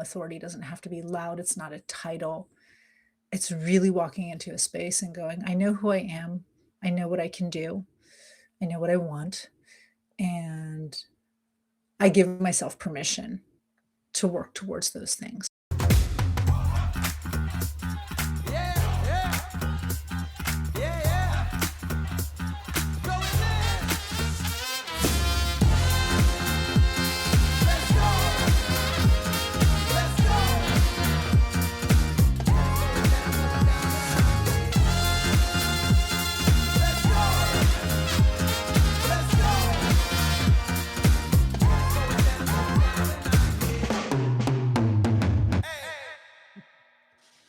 Authority doesn't have to be loud, it's not a title. It's really walking into a space and going, "I know who I am. I know what I can do. I know what I want, and I give myself permission to work towards those things." Yeah, yeah, yeah, yeah. Going there. Let's go. Let's go. Let's go. Let's go.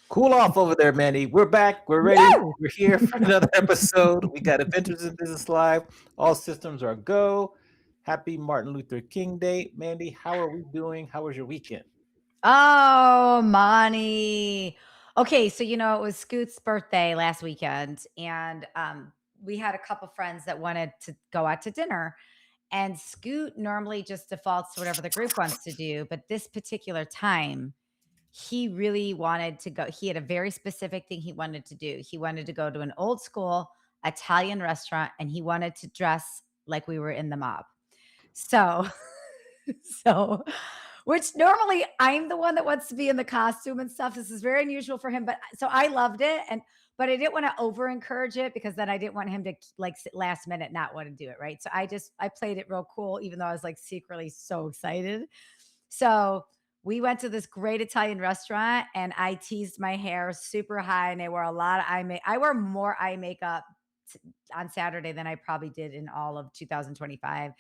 Cool off over there, Mandy. We're back. We're ready. Woo! We're here for another episode. We got Adventures in Business Live. All systems are go. Happy Martin Luther King Day. Mandy, how are we doing? How was your weekend? Oh, Mani. Okay, so it was Scoot's birthday last weekend, and we had a couple friends that wanted to go out to dinner. And Scoot normally just defaults to whatever the group wants to do, but this particular time, he really wanted to go. He had a very specific thing he wanted to do. He wanted to go to an old school Italian restaurant, and he wanted to dress like we were in the mob. So, so which normally I'm the one that wants to be in the costume and stuff. This is very unusual for him, but so I loved it, and but I didn't want to over encourage it because then I didn't want him to like last minute not want to do it, right? So I played it real cool, even though I was like secretly so excited. So we went to this great Italian restaurant, and I teased my hair super high, and I wore a lot of eye makeup. I wore more eye makeup on Saturday than I probably did in all of 2025.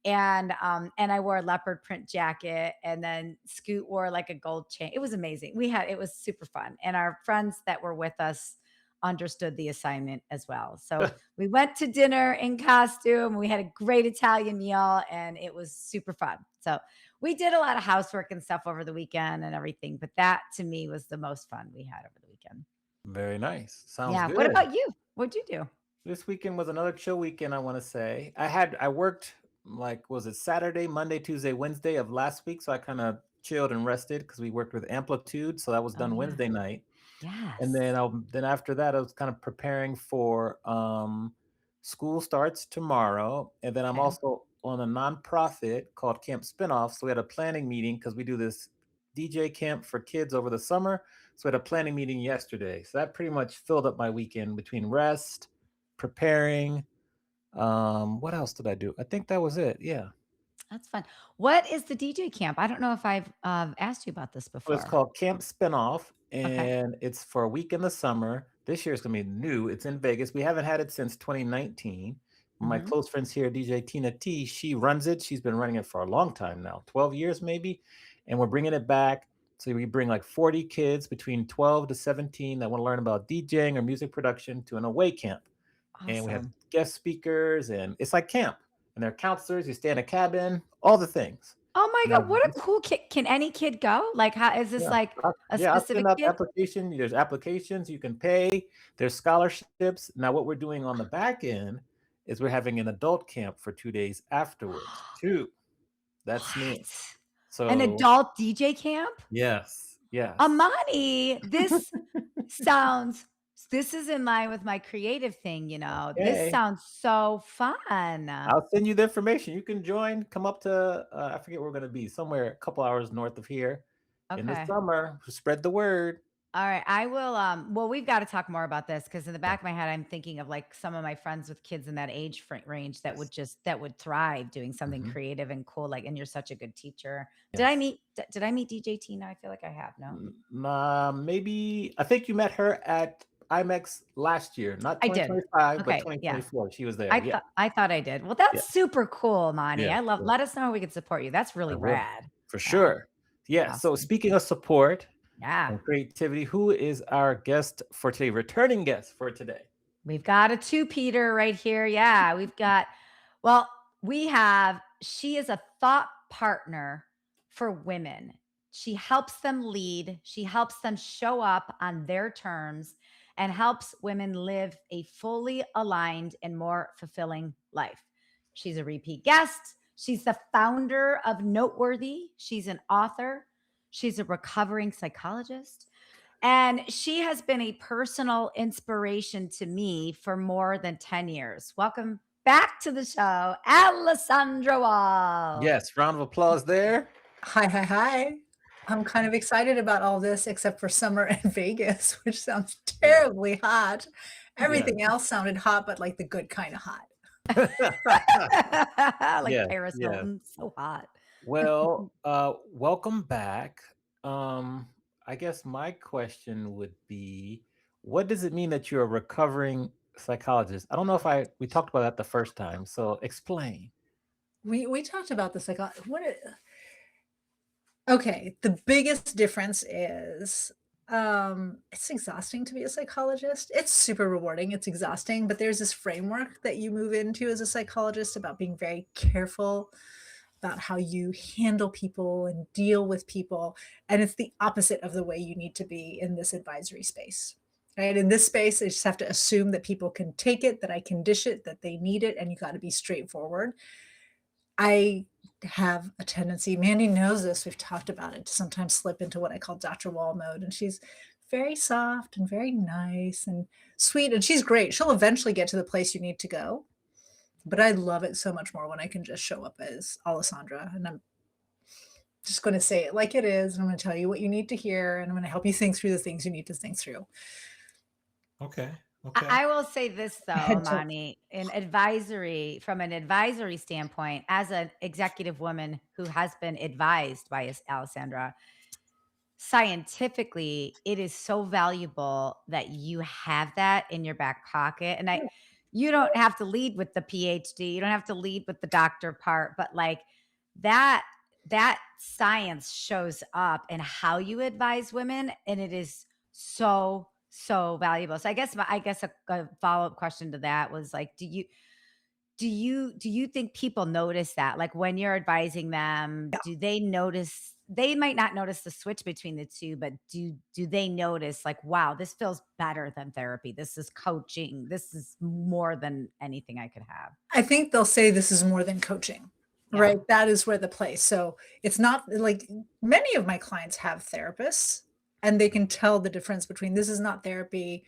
And I wore a leopard print jacket, and then Scoot wore like a gold chain. It was amazing. It was super fun. And our friends that were with us understood the assignment as well. So we went to dinner in costume. We had a great Italian meal, and it was super fun. So we did a lot of housework and stuff over the weekend and everything, but that to me was the most fun we had over the weekend. Very nice. Sounds Yeah. What good. about you? What'd you do? This weekend was another chill weekend, I want to say. I worked like was it Saturday, Monday, Tuesday, Wednesday of last week, so I kind of chilled and rested because we worked with Amplitude, so that was Oh done yeah. Wednesday night. And Yes. then after that, I was kind of preparing for school starts tomorrow, and then I'm Okay. also on a nonprofit called Camp Spinoff. So we had a planning meeting because we do this DJ camp for kids over the summer. So we had a planning meeting yesterday. So that pretty much filled up my weekend between rest, preparing. What else did I do? I think that was it. Yeah. That's fun. What is the DJ camp? I don't know if I've asked you about this So it's before. called Camp Spinoff, Okay. and it's for a week in the summer. This year it's gonna be new. It's in Vegas. We haven't had it since 2019. My Hmm. close friends here, DJ Tina T, she runs it. She's been running it for a long time now, 12 years maybe, and we're bringing it back. So we bring like 40 kids between 12 to 17 that want to learn about DJing or music production to an away camp. And we have Awesome. guest speakers, and it's like camp. And there are counselors. You stay in a cabin, all the things. Oh my Now, God, what a cool kid. Can any kid go? Like, how is this yeah, like a I'll send specific out the kid? application. There's applications you can pay. There's scholarships. Now, what we're doing on the back end is we're having an adult camp for 2 days afterwards too. That's new. What? An So adult DJ camp? yes, yes. Amani, sounds, this is in line with my creative thing, This Okay, sounds so fun. I'll send you the information. You can join. Come up to I forget where we're going to be. Somewhere a couple hours north of here in the Okay. summer. Spread the word. All right, I will. Well, we've got to talk more about this because in the back of my head, I'm thinking of like some of my friends with kids in that age range Yes. that would thrive doing something Hmm. creative and cool. Like, and you're such a good teacher. Yes. Did I meet DJ Tina? I feel like I have. No, Maybe I think you met her at IMEX last year, not I did. 2025, but Okay, yeah, 2024. She was there. Yeah, I thought I did. Well, yeah, that's super cool, Monty. yeah. I love. Yeah, Let us know how we can support you. That's I really will rad. for Yeah, sure. Yeah. So awesome. speaking of support Yeah, and creativity, who is our guest for today? Returning guest for today. we've got a two Peter right here. Yeah, well, she is a thought partner for women. She helps them lead, she helps them show up on their terms, and helps women live a fully aligned and more fulfilling life. She's a repeat guest. She's the founder of Noteworthy. She's an author. She's a recovering psychologist, and she has been a personal inspiration to me for more than 10 years. Welcome back to the show, Alessandra Wall. Yes, round of applause there. Hi, hi, hi. I'm kind of excited about all this except for summer in Vegas, which sounds Yeah. terribly hot. Yes. Everything else sounded hot, but like the good kind of hot. Like Yes, Paris yes. Hilton, so hot. Well, welcome back. I guess my question would be, what does it mean that you're a recovering psychologist? I don't know if we talked about that the first time, so explain. We talked about this like okay, the biggest difference is it's exhausting to be a psychologist. It's super rewarding, it's exhausting, but there's this framework that you move into as a psychologist about being very careful about how you handle people and deal with people, and it's the opposite of the way you need to be in this advisory space. Right? In this space, I just have to assume that people can take it, that I can dish it, that they need it, and you got to be straightforward. I have a tendency, Mandy knows this, we've talked about it, to sometimes slip into what I call Dr. Wall mode. And she's very soft and very nice and sweet. And she's great. She'll eventually get to the place you need to go. But I love it so much more when I can just show up as Alessandra. And I'm just going to say it like it is. And I'm going to tell you what you need to hear. And I'm going to help you think through the things you need to think through. Okay. I Okay. I will say this though, Head tilt. Amani, from an advisory standpoint, as an executive woman who has been advised by Alessandra, scientifically, it is so valuable that you have that in your back pocket. And you don't have to lead with the PhD, you don't have to lead with the doctor part, but like that, that science shows up in how you advise women. And it is so, so valuable. So I guess a follow-up question to that was like, do you think people notice that? Like when you're advising them, do they notice they might not notice the switch between the 2, but do they notice like, wow, this feels better than therapy. This is coaching. This is more than anything I could have. I think they'll say this is more than coaching, Yeah. right? That is where the play. So it's not like many of my clients have therapists and they can tell the difference between this is not therapy.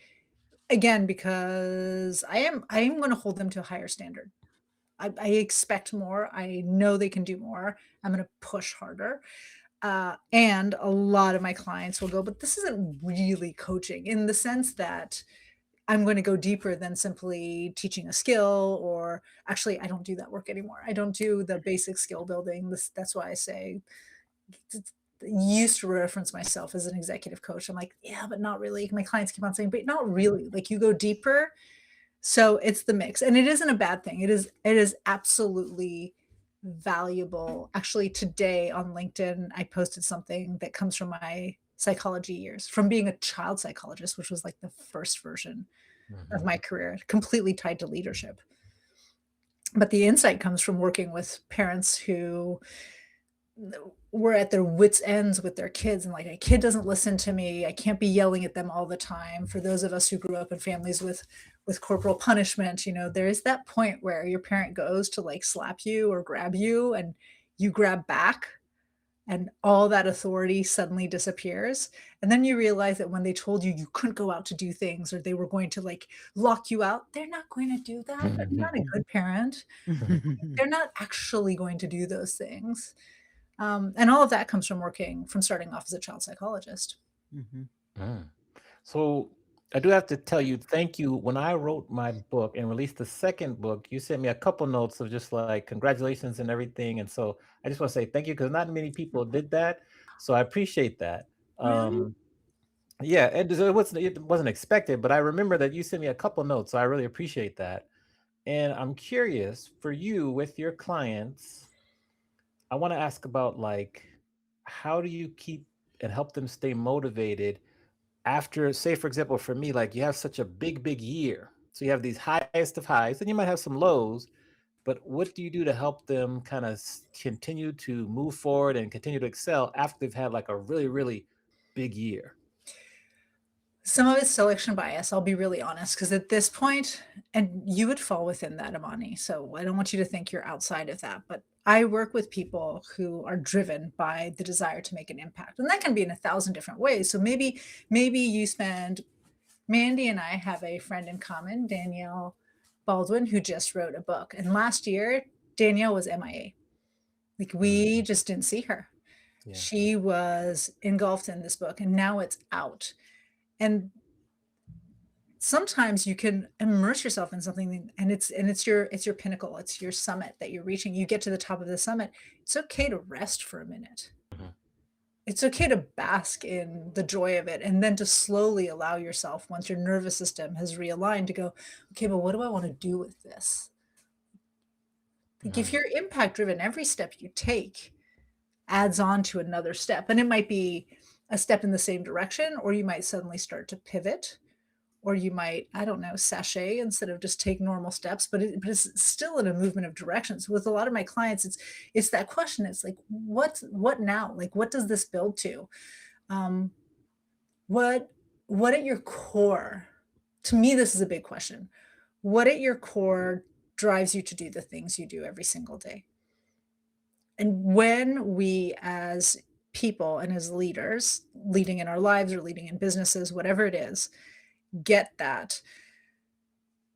Again, because I am going to hold them to a higher standard. I expect more. I know they can do more. I'm going to push harder. And a lot of my clients will go, but this isn't really coaching in the sense that I'm going to go deeper than simply teaching a skill, or actually, I don't do that work anymore. I don't do the basic skill building. That's why I say, used to reference myself as an executive coach. I'm like, yeah, but not really. My clients keep on saying, but not really. Like you go deeper. So it's the mix. And it isn't a bad thing. It is absolutely valuable. Actually, today on LinkedIn, I posted something that comes from my psychology years, from being a child psychologist, which was like the first version of Mhm. my career, completely tied to leadership. But the insight comes from working with parents who were at their wits' ends with their kids and like, a kid doesn't listen to me. I can't be yelling at them all the time. For those of us who grew up in families with corporal punishment, there is that point where your parent goes to like slap you or grab you and you grab back and all that authority suddenly disappears. And then you realize that when they told you you couldn't go out to do things or they were going to like lock you out, they're not going to do that. They're not a good parent. They're not actually going to do those things. And all of that comes from starting off as a child psychologist. Mhm. Mm. So I do have to tell you, thank you. When I wrote my book and released the second book, you sent me a couple notes of just like congratulations and everything. And so I just want to say thank you because not many people did that. So I appreciate that. Really? Um, yeah, it wasn't expected, but I remember that you sent me a couple notes, so I really appreciate that. And I'm curious for you with your clients, I want to ask about like how do you keep and help them stay motivated after, say, for example, for me, like you have such a big year. So you have these highest of highs, and you might have some lows, but what do you do to help them kind of continue to move forward and continue to excel after they've had like a really big year? Some of it's selection bias, I'll be really honest, because at this point, and you would fall within that, Amani. So I don't want you to think you're outside of that, but I work with people who are driven by the desire to make an impact, and that can be in a thousand different ways. So maybe you spend Mandy and I have a friend in common, Danielle Baldwin, who just wrote a book. And last year, Danielle was MIA. Like we Mm, just didn't see her. yeah. She was engulfed in this book, and now it's out. And sometimes you can immerse yourself in something, and it's your pinnacle, it's your summit that you're reaching. You get to the top of the summit. It's okay to rest for a minute. Mhm. It's okay to bask in the joy of it, and then to slowly allow yourself, once your nervous system has realigned, to go, okay, but what do I want to do with this? Like if Mm, you're impact driven, every step you take adds on to another step, and it might be a step in the same direction, or you might suddenly start to pivot, or you might, I don't know, sashay instead of just take normal steps, but it's still in a movement of directions. With a lot of my clients, it's that question. It's like, what now? Like, what does this build to? Um, what what at your core? To me, this is a big question. What at your core drives you to do the things you do every single day? And when we as people and as leaders, leading in our lives or leading in businesses, whatever it is, get that,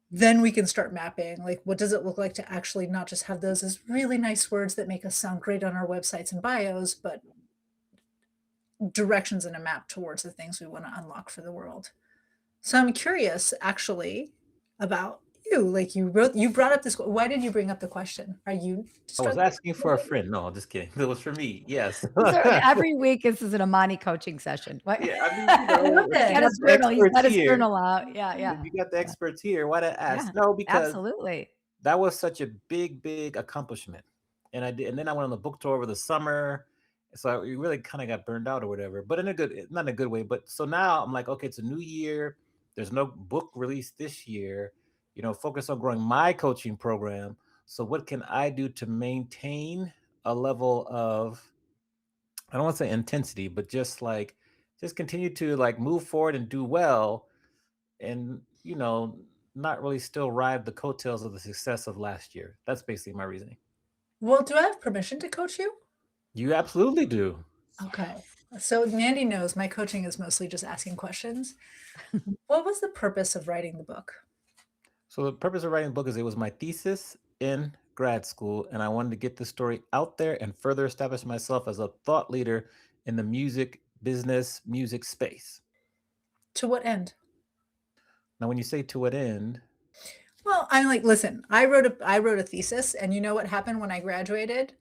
then we can start mapping, like, what does it look like to actually not just have those as really nice words that make us sound great on our websites and bios, but directions and a map towards the things we want to unlock for the world. So I'm curious actually about you. Like you brought up this. Why did you bring up the question? Are you I was struggling asking with for a it? friend. No, just kidding. It was for me. Yes. So every week this is an Amani coaching session. What? Yeah, I mean, I love if He's you got it. got his the journal. He's experts got his here, journal out. Yeah, if yeah, you got the yeah, experts here, why not ask? yeah. No, because Absolutely. that was such a big, big accomplishment. And I did, and then I went on the book tour over the summer. So I really kind of got burned out or whatever, but in a good, not in a good way. But so now I'm like, okay, it's a new year. There's no book released this year. Focus on growing my coaching program. So what can I do to maintain a level of, I don't want to say intensity, but just continue to like move forward and do well, and not really still ride the coattails of the success of last year. That's basically my reasoning. Well, do I have permission to coach you? You absolutely do. Okay. So Mandy knows my coaching is mostly just asking questions. What was the purpose of writing the book? So the purpose of writing the book is it was my thesis in grad school, and I wanted to get the story out there and further establish myself as a thought leader in the music business, music space. To what end? Now, when you say to what end, Well, I'm like, listen, I wrote a thesis, and you know what happened when I graduated?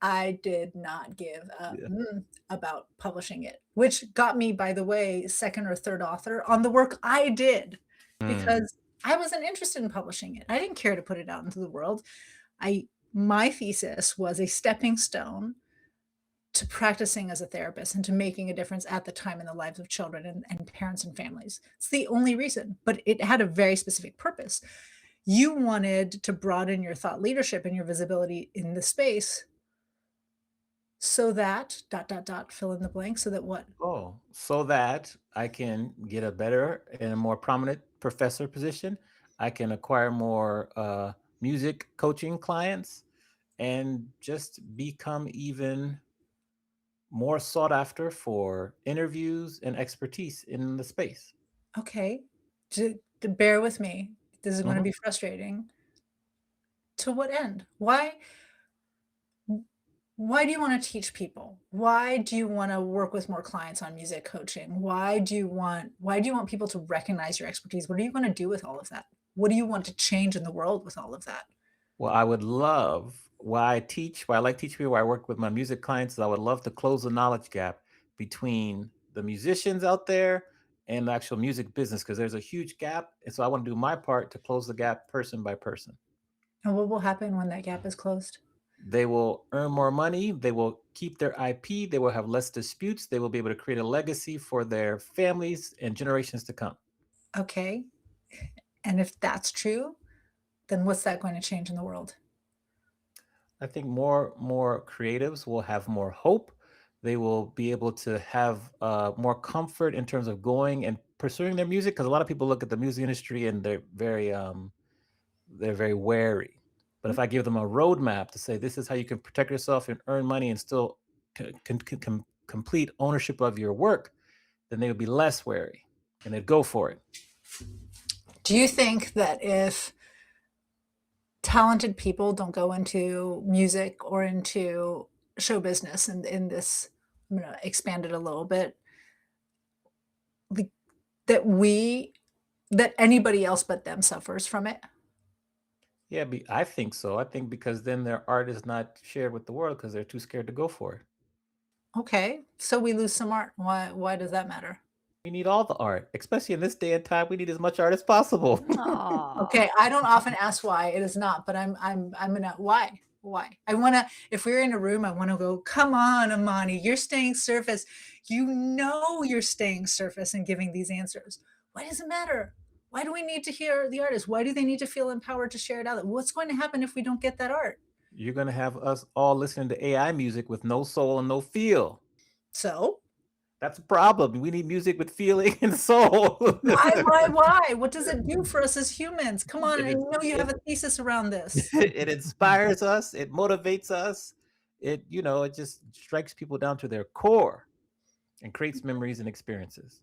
I did not give a yeah. about publishing it, which got me, by the way, second or third author on the work I did, Mm, because I wasn't interested in publishing it. I didn't care to put it out into the world. I My thesis was a stepping stone to practicing as a therapist and to making a difference at the time in the lives of children and parents and families. It's the only reason, but it had a very specific purpose. You wanted to broaden your thought leadership and your visibility in the space so that dot dot dot fill in the blank, so that what? oh, so that I can get a better and a more prominent professor position. I can acquire more music coaching clients and just become even more sought after for interviews and expertise in the space. Okay, to bear with me. This is going to Mhm. be frustrating. To what end? Why do you want to teach people? Why do you want to work with more clients on music coaching? Why do you want people to recognize your expertise? What do you want to do with all of that? What do you want to change in the world with all of that? Well, I would love, why I teach, why I like teaching people, why I work with my music clients, is I would love to close the knowledge gap between the musicians out there and the actual music business, because there's a huge gap. And so I want to do my part to close the gap person by person. And what will happen when that gap is closed? They will earn more money. They will keep their IP. They will have less disputes. They will be able to create a legacy for their families and generations to come. Okay. And if that's true, then what's that going to change in the world? I think more creatives will have more hope. They will be able to have more comfort in terms of going and pursuing their music, because a lot of people look at the music industry and they're very wary. But if I give them a roadmap to say this is how you can protect yourself and earn money and still complete ownership of your work, then they would be less wary and they'd go for it. Do you think that if talented people don't go into music or into show business and in this, I'm going to expand it a little bit, that that anybody else but them suffers from it? Yeah, I think so. I think because then their art is not shared with the world because they're too scared to go for it. Okay, so we lose some art. Why does that matter? We need all the art, especially in this day and time. We need as much art as possible. Aw. Okay, I don't often ask why it is not, but I'm gonna why? Why? I wanna if we're in a room, I wanna go, come on, Amani, you're staying surface. You know you're staying surface and giving these answers. Why does it matter? Why do we need to hear the artist? Why do they need to feel empowered to share it out? What's going to happen if we don't get that art? You're going to have us all listening to AI music with no soul and no feel. So That's a problem. We need music with feeling and soul. why? What does it do for us as humans? Come on, It I is know you have a thesis around this. it inspires us, it motivates us. It just strikes people down to their core and creates memories and experiences.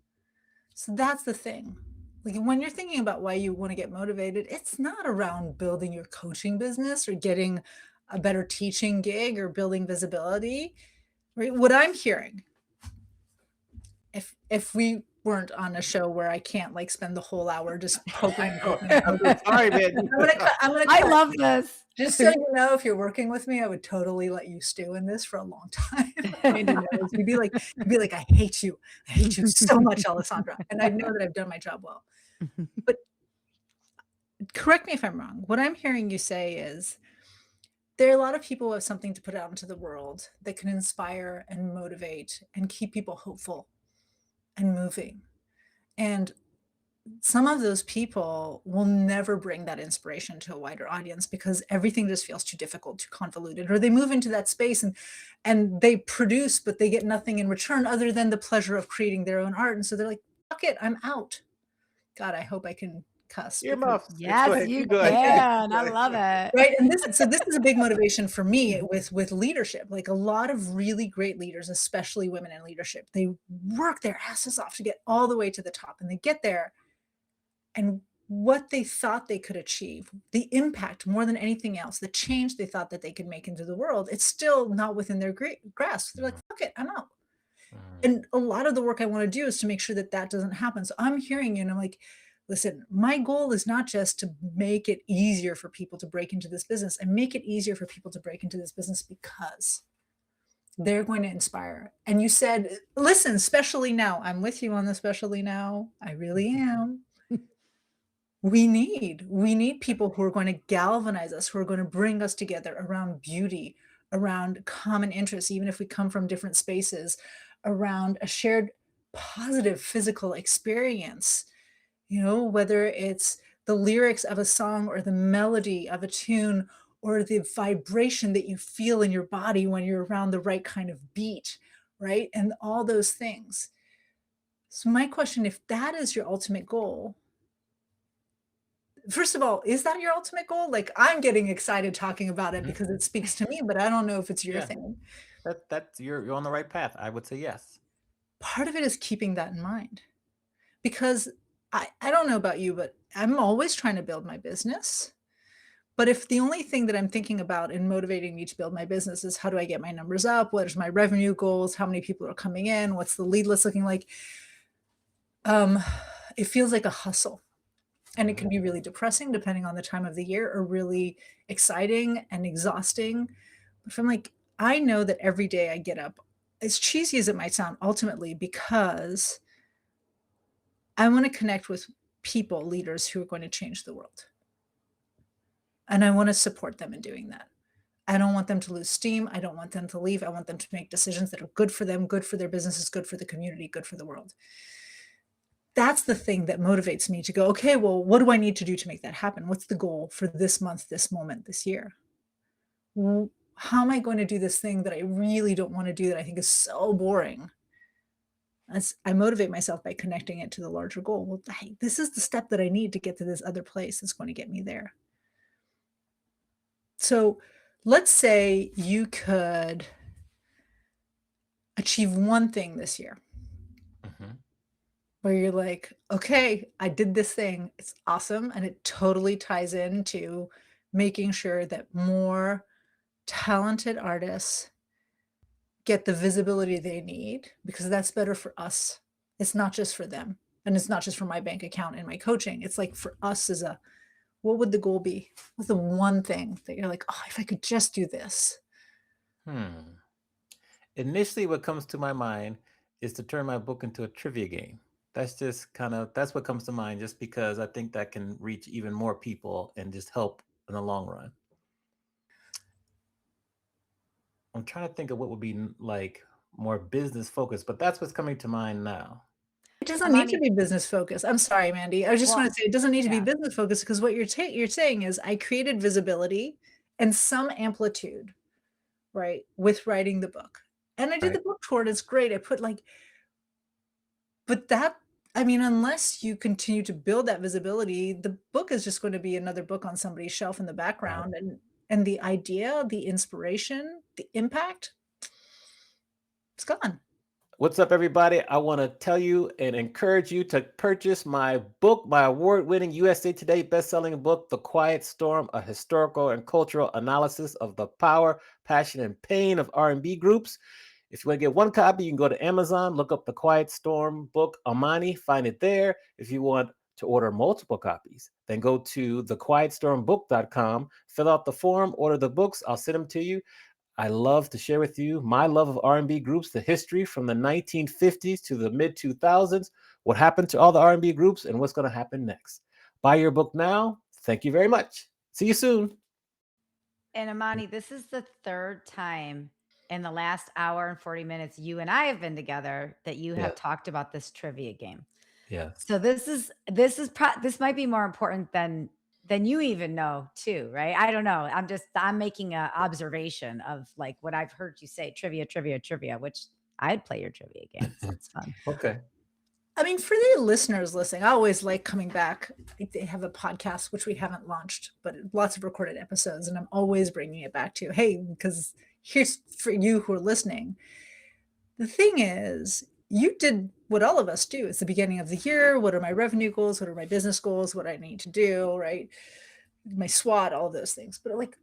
So that's the thing. Like when you're thinking about why you want to get motivated, it's not around building your coaching business or getting a better teaching gig or building visibility. Right? What I'm hearing, if we weren't on a show where I can't like spend the whole hour just poking and poking. I'm so sorry, man. I'm gonna I cut. love this. Just so you know, if you're working with me, I would totally let you stew in this for a long time. Mandy knows. You'd be like, I hate you so much, Alessandra. And I know that I've done my job well. But correct me if I'm wrong. What I'm hearing you say is there are a lot of people who have something to put out into the world that can inspire and motivate and keep people hopeful and moving. And some of those people will never bring that inspiration to a wider audience because everything just feels too difficult, too convoluted, or they move into that space and they produce, but they get nothing in return other than the pleasure of creating their own art. And so they're like, fuck it, I'm out. God, I hope I can cuss. Earmuffs. Go Yes, ahead, you go ahead. can. I love it. Right. And this is a big motivation for me with leadership. Like a lot of really great leaders, especially women in leadership, they work their asses off to get all the way to the top and they get there. And what they thought they could achieve, the impact more than anything else, the change they thought that they could make into the world, it's still not within their grasp. They're like, fuck it, I'm out. And a lot of the work I want to do is to make sure that that doesn't happen. So I'm hearing you and I'm like, listen, my goal is not just to make it easier for people to break into this business and make it easier for people to break into this business because they're going to inspire. And you said, listen, especially now, I'm with you on the especially now. I really am. We need people who are going to galvanize us, who are going to bring us together around beauty, around common interests, even if we come from different spaces, around a shared positive physical experience, whether it's the lyrics of a song or the melody of a tune or the vibration that you feel in your body when you're around the right kind of beat, right? And all those things. So my question, if that is your ultimate goal, first of all, is that your ultimate goal? Like I'm getting excited talking about it because it speaks to me, but I don't know if it's your thing. That's you're on the right path. I would say yes. Part of it is keeping that in mind because I don't know about you, but I'm always trying to build my business. But if the only thing that I'm thinking about in motivating me to build my business is how do I get my numbers up? What is my revenue goals? How many people are coming in? What's the lead list looking like? It feels like a hustle. And it can be really depressing depending on the time of the year or really exciting and exhausting. But from I know that every day I get up, as cheesy as it might sound, ultimately, because I want to connect with people, leaders who are going to change the world. And I want to support them in doing that. I don't want them to lose steam. I don't want them to leave. I want them to make decisions that are good for them, good for their businesses, good for the community, good for the world. That's the thing that motivates me to go, okay, well, what do I need to do to make that happen? What's the goal for this month, this moment, this year? How am I going to do this thing that I really don't want to do that I think is so boring? As I motivate myself by connecting it to the larger goal. Well, hey, this is the step that I need to get to this other place that's going to get me there. So let's say you could achieve one thing this year Mhm. where you're like, okay, I did this thing. It's awesome. And it totally ties into making sure that more talented artists get the visibility they need because that's better for us. It's not just for them. And it's not just for my bank account and my coaching. It's like for us as a what would the goal be? What's the one thing that you're like, oh, if I could just do this? Hmm. Initially, what comes to my mind is to turn my book into a trivia game. That's just kind of that's what comes to mind, just because I think that can reach even more people and just help in the long run. I'm trying to think of what would be like more business focused, but that's what's coming to mind now. It doesn't need to Amani, be business focused. I'm sorry, Mandy. I just well, want to say it doesn't need to be yeah, business focused because what you're saying is I created visibility and some amplitude, right, with writing the book. And I did the Right. book tour and it's great. I put like but that I mean, unless you continue to build that visibility, the book is just going to be another book on somebody's shelf in the Right. background and the idea, the inspiration, the impact, it's gone. What's up, everybody? I want to tell you and encourage you to purchase my book, my award winning USA Today best-selling book, The Quiet Storm, a historical and cultural analysis of the power, passion, and pain of R&B groups. If you want to get one copy, you can go to Amazon, look up The Quiet Storm book, Amani, find it there. If you want to order multiple copies, then go to thequietstormbook.com, fill out the form, order the books. I'll send them to you. I love to share with you my love of R&B groups, the history from the 1950s to the mid 2000s, what happened to all the R&B groups, and what's going to happen next. Buy your book now. Thank you very much. See you soon. and Amani, this is the third time in the last hour and 40 minutes you and I have been together that you have Yeah. talked about this trivia game. Yes. So this might be more important than you even know too, right? I don't know. I'm making a observation of like what I've heard you say, trivia, trivia, trivia, which I'd play your trivia game. So it's fun. Okay. I mean, for the listeners listening, I always like coming back. I think they have a podcast, which we haven't launched, but lots of recorded episodes. And I'm always bringing it back to, hey, because here's for you who are listening. The thing is, you did what all of us do. It's the beginning of the year. What are my revenue goals? What are my business goals? What I need to do, right? My SWOT, all of those things. But like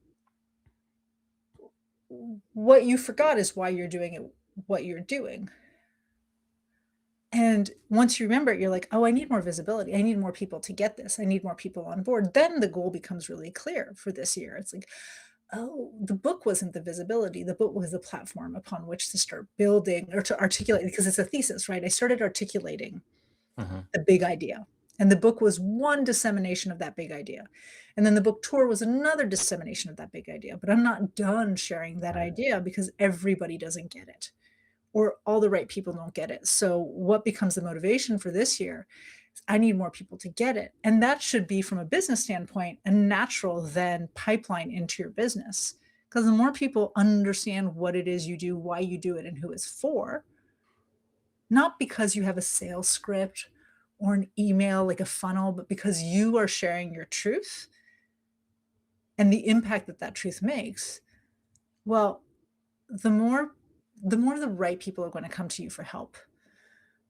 what you forgot is why you're doing it, what you're doing. And once you remember it, you're like, oh, I need more visibility. I need more people to get this. I need more people on board. Then the goal becomes really clear for this year. It's like, oh, the book wasn't the visibility. The book was the platform upon which to start building or to articulate because it's a thesis, right? I started articulating Mhm. the big idea. And the book was one dissemination of that big idea. And then the book tour was another dissemination of that big idea. But I'm not done sharing that Right. idea because everybody doesn't get it or all the right people don't get it. So, what becomes the motivation for this year? I need more people to get it. And that should be, from a business standpoint, a natural then pipeline into your business. Because the more people understand what it is you do, why you do it, and who it's for, not because you have a sales script or an email like a funnel, but because you are sharing your truth and the impact that that truth makes. Well, the more the right people are going to come to you for help,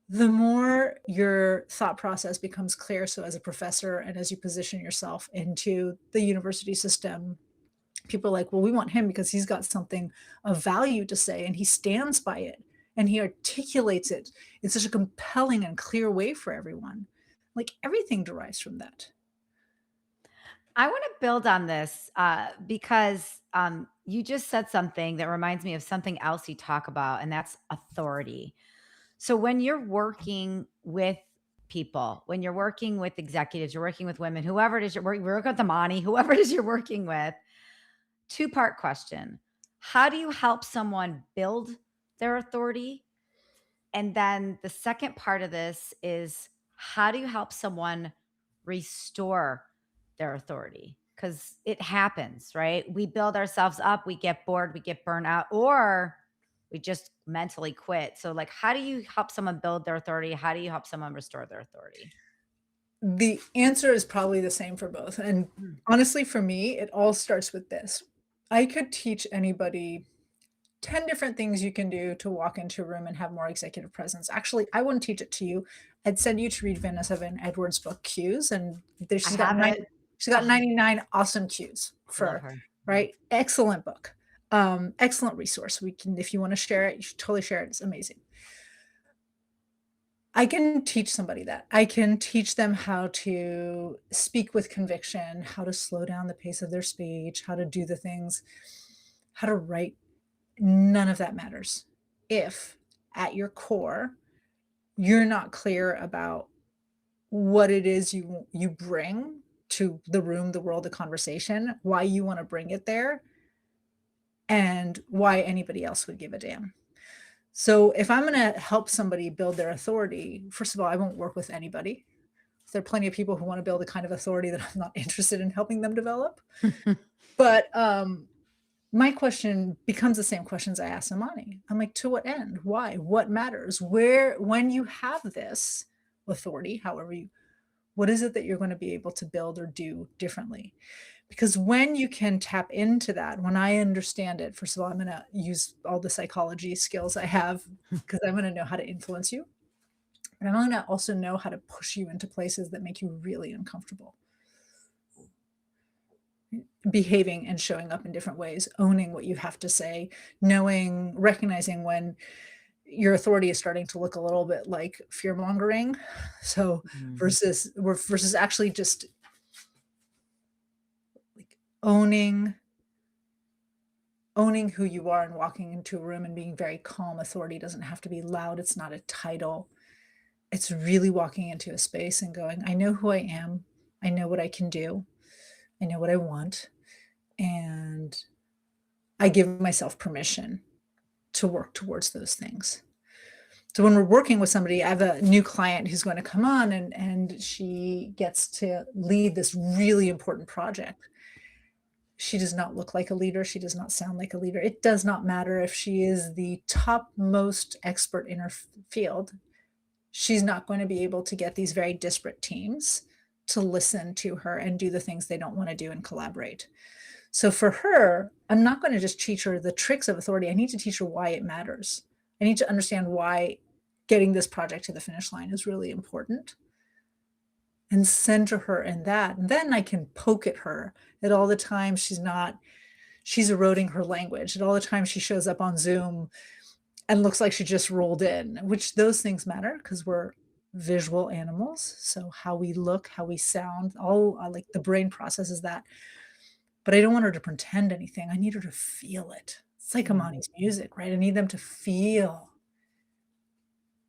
the more your thought process becomes clear. So, as a professor and as you position yourself into the university system, people are like, well, we want him because he's got something of value to say and he stands by it and he articulates it in such a compelling and clear way for everyone. Like everything derives from that. I want to build on this because you just said something that reminds me of something else you talk about, and that's authority. So when you're working with people, when you're working with executives, you're working with women, whoever it is you're working with the money, whoever it is you're working with, two-part question. How do you help someone build their authority? And then the second part of this is how do you help someone restore their authority? Because it happens, right? We build ourselves up, we get bored, we get burnt out, or we just mentally quit. So, like, how do you help someone build their authority? How do you help someone restore their authority? The answer is probably the same for both. And Mm. honestly, for me, it all starts with this. I could teach anybody 10 different things you can do to walk into a room and have more executive presence. Actually, I wouldn't teach it to you. I'd send you to read Vanessa Van Edwards' book Cues, and there I she's got have it. she's got Oh, 99 awesome cues love for, her. right? Excellent book. Excellent resource. We can, if you want to share it, you should totally share it. It's amazing. I can teach somebody that. I can teach them how to speak with conviction, how to slow down the pace of their speech, how to do the things, how to write. None of that matters if at your core you're not clear about what it is you bring to the room, the world, the conversation, why you want to bring it there, and why anybody else would give a damn. So if I'm going to help somebody build their authority, first of all, I won't work with anybody. There are plenty of people who want to build a kind of authority that I'm not interested in helping them develop. But my question becomes the same questions I asked Amani. I'm like, to what end? Why? What matters? Where, when you have this authority, however you, what is it that you're going to be able to build or do differently? Because when you can tap into that, when I understand it, first of all, I'm going to use all the psychology skills I have because I'm going to know how to influence you. And I'm going to also know how to push you into places that make you really uncomfortable. Behaving and showing up in different ways, owning what you have to say, knowing, recognizing when your authority is starting to look a little bit like fear mongering. So Mhm. versus actually just like owning who you are and walking into a room and being very calm. Authority doesn't have to be loud. It's not a title. It's really walking into a space and going, I know who I am. I know what I can do. I know what I want. And I give myself permission to work towards those things. So when we're working with somebody, I have a new client who's going to come on and she gets to lead this really important project. She does not look like a leader. She does not sound like a leader. It does not matter if she is the topmost expert in her field. She's not going to be able to get these very disparate teams to listen to her and do the things they don't want to do and collaborate. So for her, I'm not going to just teach her the tricks of authority. I need to teach her why it matters. I need to understand why getting this project to the finish line is really important and center her in that. And then I can poke at her at all the time she's eroding her language, at all the time she shows up on Zoom and looks like she just rolled in, which those things matter because we're visual animals. So how we look, how we sound, all like the brain processes that. But I don't want her to pretend anything. I need her to feel it. It's like Mhm. Amani's music, right? I need them to feel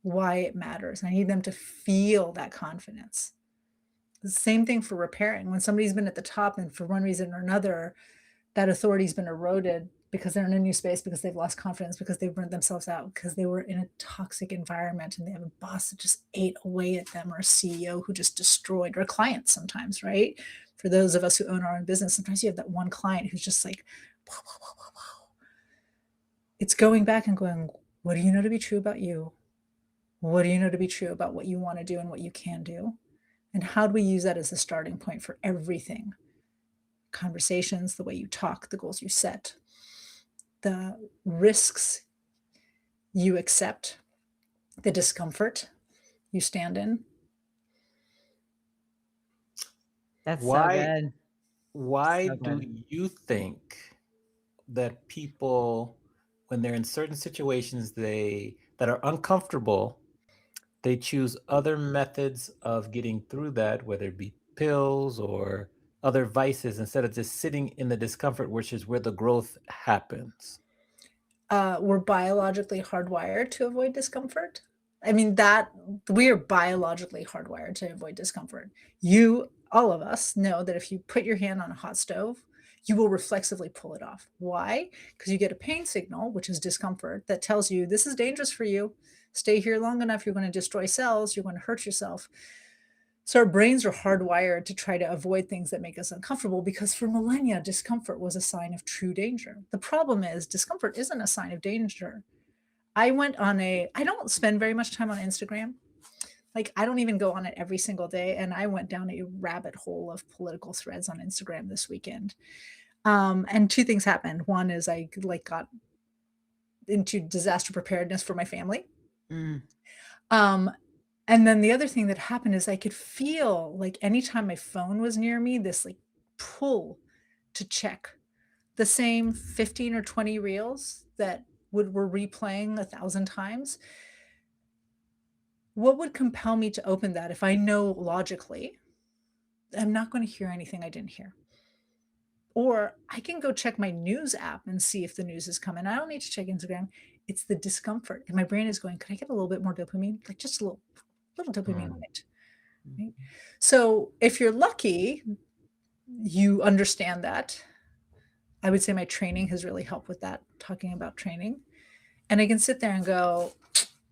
why it matters. I need them to feel that confidence. The same thing for repairing. When somebody's been at the top and for one reason or another, that authority's been eroded because they're in a new space, because they've lost confidence, because they've burnt themselves out, because they were in a toxic environment and they have a boss that just ate away at them, or a CEO who just destroyed, or clients sometimes, right? For those of us who own our own business, sometimes you have that one client who's just like, wow, wow, wow, wow, wow. It's going back and going, what do you know to be true about you? What do you know to be true about what you want to do and what you can do? And how do we use that as a starting point for everything? Conversations, the way you talk, the goals you set, the risks you accept, the discomfort you stand in. That's so Why good. why So do good. you think that people, when they're in certain situations they that are uncomfortable, they choose other methods of getting through that, whether it be pills or other vices, instead of just sitting in the discomfort, which is where the growth happens? We're biologically hardwired to avoid discomfort. I mean, that we are biologically hardwired to avoid discomfort. You, all of us, know that if you put your hand on a hot stove, you will reflexively pull it off. Why? Because you get a pain signal, which is discomfort, that tells you this is dangerous for you. Stay here long enough, you're going to destroy cells, you're going to hurt yourself. So our brains are hardwired to try to avoid things that make us uncomfortable because for millennia, discomfort was a sign of true danger. The problem is discomfort isn't a sign of danger. I don't spend very much time on Instagram. Like I don't even go on it every single day. And I went down a rabbit hole of political threads on Instagram this weekend. And two things happened. One is I like got into disaster preparedness for my family. Mm. Um, and then the other thing that happened is I could feel like anytime my phone was near me, this like pull to check the same 15 or 20 reels that were replaying 1,000 times. What would compel me to open that if I know logically I'm not going to hear anything I didn't hear? Or I can go check my news app and see if the news is coming. I don't need to check Instagram. It's the discomfort. And my brain is going, could I get a little bit more dopamine? Like just a little dopamine Mm. hit. Right? So if you're lucky, you understand that. I would say my training has really helped with that, talking about training. And I can sit there and go,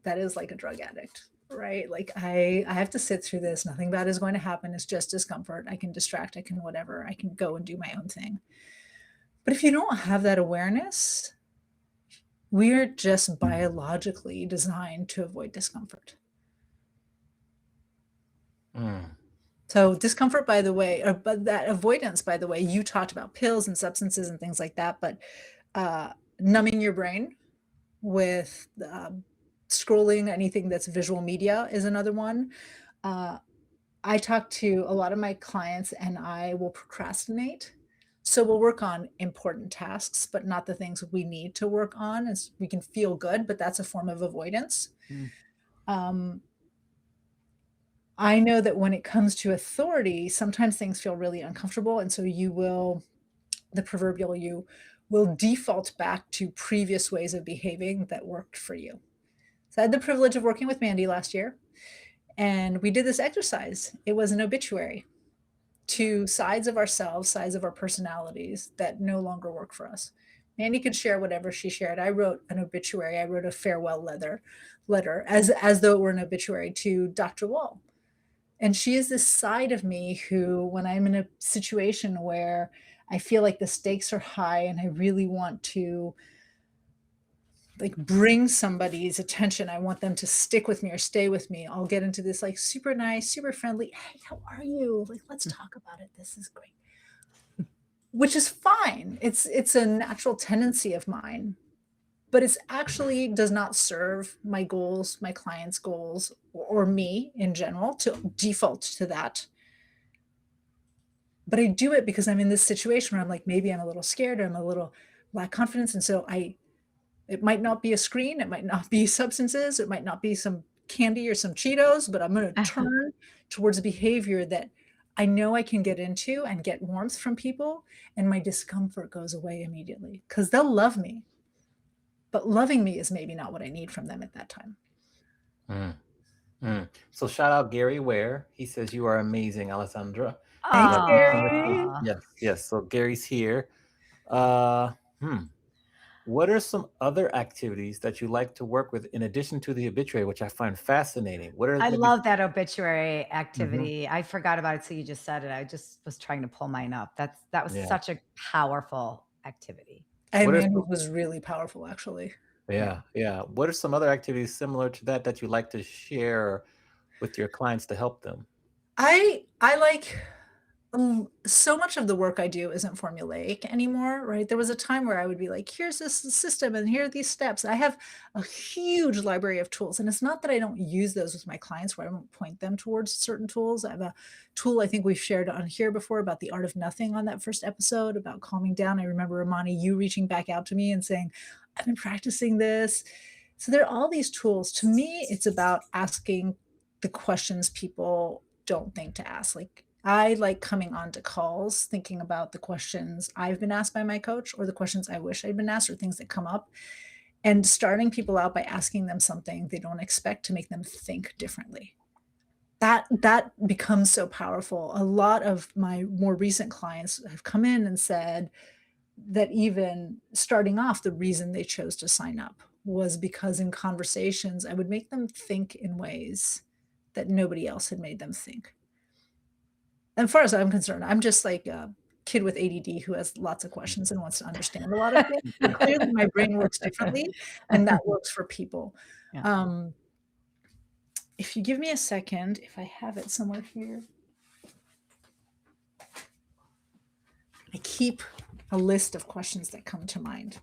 that is like a drug addict, right? Like I have to sit through this. Nothing bad is going to happen. It's just discomfort. I can distract, I can whatever, I can go and do my own thing. But if you don't have that awareness, we're just biologically designed to avoid discomfort. Mm. So discomfort, by the way, but that avoidance, by the way, you talked about pills and substances and things like that, but numbing your brain with scrolling anything that's visual media is another one. Uh, I talk to a lot of my clients and I will procrastinate. So we'll work on important tasks, but not the things we need to work on. As we can feel good, but that's a form of avoidance. Mm. Um, I know that when it comes to authority, sometimes things feel really uncomfortable. And so the proverbial you will default back to previous ways of behaving that worked for you. So I had the privilege of working with Mandy last year, and we did this exercise. It was an obituary to sides of ourselves, sides of our personalities that no longer work for us. Mandy could share whatever she shared. I wrote an obituary. I wrote a farewell letter as though it were an obituary to Dr. Wall. And she is this side of me who, when I'm in a situation where I feel like the stakes are high and I really want to like bring somebody's attention, I want them to stick with me or stay with me, I'll get into this like super nice, super friendly, hey, how are you? Like, let's talk about it. This is great. Which is fine. It's a natural tendency of mine, but it's actually does not serve my goals, my clients' goals, or me in general to default to that. But I do it because I'm in this situation where I'm like, maybe I'm a little scared or I'm a little lack confidence. And so it might not be a screen, it might not be substances, it might not be some candy or some Cheetos, but I'm going to turn towards a behavior that I know I can get into and get warmth from people, and my discomfort goes away immediately because they'll love me. But loving me is maybe not what I need from them at that time. Mm. Mm. So shout out Gary Ware. He says you are amazing, Alessandra. Thanks, Love teaching with Gary. you. Yes, yes. So Gary's here. Uh, hmm. What are some other activities that you like to work with in addition to the obituary, which I find fascinating? What are I maybe? love that obituary Mhm. activity. I forgot about it, so you just said it. I just was trying to pull mine up. That was Yeah. such a powerful activity. I What are mean, some? it was really powerful, actually. Yeah. Yeah, yeah. What are some other activities similar to that that you like to share with your clients to help them? I like so much of the work I do isn't formulaic anymore, right? There was a time where I would be like, here's this system and here are these steps. I have a huge library of tools. And it's not that I don't use those with my clients where I don't point them towards certain tools. I have a tool I think we've shared on here before about the art of nothing on that first episode about calming down. I remember, Amani, you reaching back out to me and saying, I've been practicing this. So there are all these tools. To me, it's about asking the questions people don't think to ask. Like, I like coming on to calls thinking about the questions I've been asked by my coach or the questions I wish I'd been asked or things that come up, and starting people out by asking them something they don't expect to make them think differently. That becomes so powerful. A lot of my more recent clients have come in and said that even starting off, the reason they chose to sign up was because in conversations, I would make them think in ways that nobody else had made them think. And as far as I'm concerned, I'm just like a kid with ADD who has lots of questions and wants to understand a lot of things. But clearly, my brain works differently, and that works for people. Yeah. If you give me a second, if I have it somewhere here, I keep a list of questions that come to mind.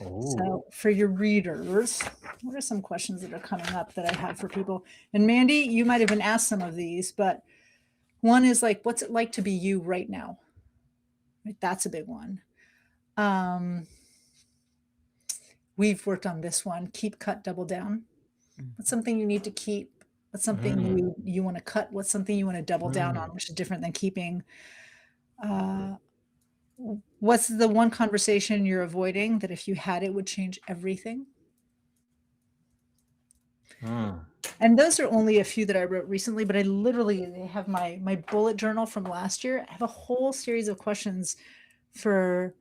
Oh. So for your readers, what are some questions that are coming up that I have for people? And Mandy, you might have been asked some of these, but one is like, what's it like to be you right now? Right, that's a big one. Um, we've worked on this one, keep, cut, double down. What's something you need to keep? What's something Mm, you want to cut? What's something you want to double down mm. on, which is different than keeping? Uh, what's the one conversation you're avoiding that if you had it would change everything? Mm. And those are only a few that I wrote recently, but I literally have my bullet journal from last year. I have a whole series of questions for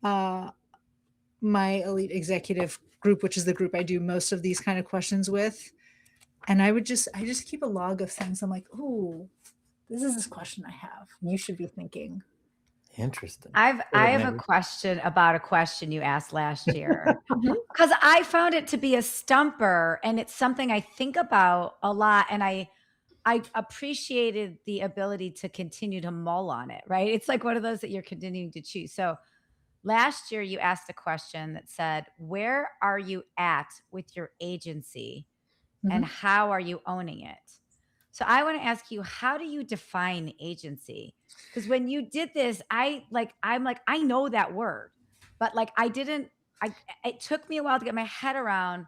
uh, my elite executive group, which is the group I do most of these kind of questions with. And I just keep a log of things. I'm like, oh, this is this question I have. You should be thinking. Interesting. Go I ahead, have a Mandy. question about a question you asked last year. Mhm. Because I found it to be a stumper, and it's something I think about a lot, and I appreciated the ability to continue to mull on it, right? It's like one of those that you're continuing to choose. So last year you asked a question that said, "Where are you at with your agency and Mhm. how are you owning it?" So I want to ask you, how do you define agency? Because when you did this, I'm like, I know that word, but like I didn't, I it took me a while to get my head around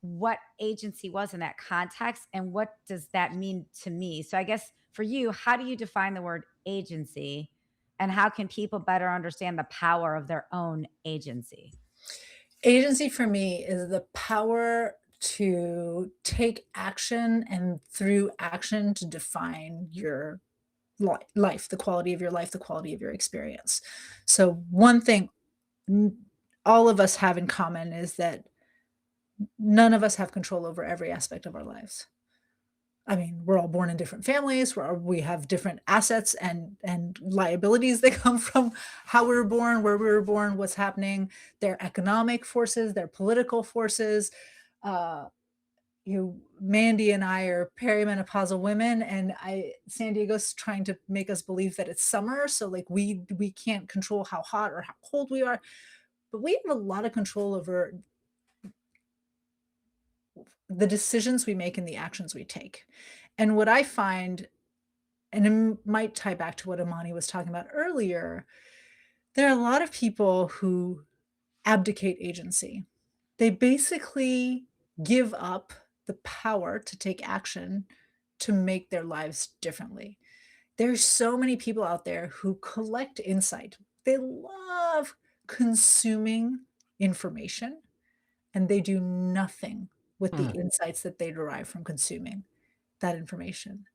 what agency was in that context and what does that mean to me. So I guess for you, how do you define the word agency and how can people better understand the power of their own agency? Agency for me is the power to take action and through action to define your life, the quality of your life, the quality of your experience. So, one thing all of us have in common is that none of us have control over every aspect of our lives. I mean, we're all born in different families. We have different assets and liabilities that come from how we were born, where we were born, what's happening. Their economic forces, their political forces. Uh, Mandy and I are perimenopausal women, and San Diego's trying to make us believe that it's summer, so like we can't control how hot or how cold we are, but we have a lot of control over the decisions we make and the actions we take. And what I find, and it might tie back to what Amani was talking about earlier, there are a lot of people who abdicate agency. They basically give up the power to take action to make their lives differently. There's so many people out there who collect insight. They love consuming information and they do nothing with the Mm. insights that they derive from consuming that information.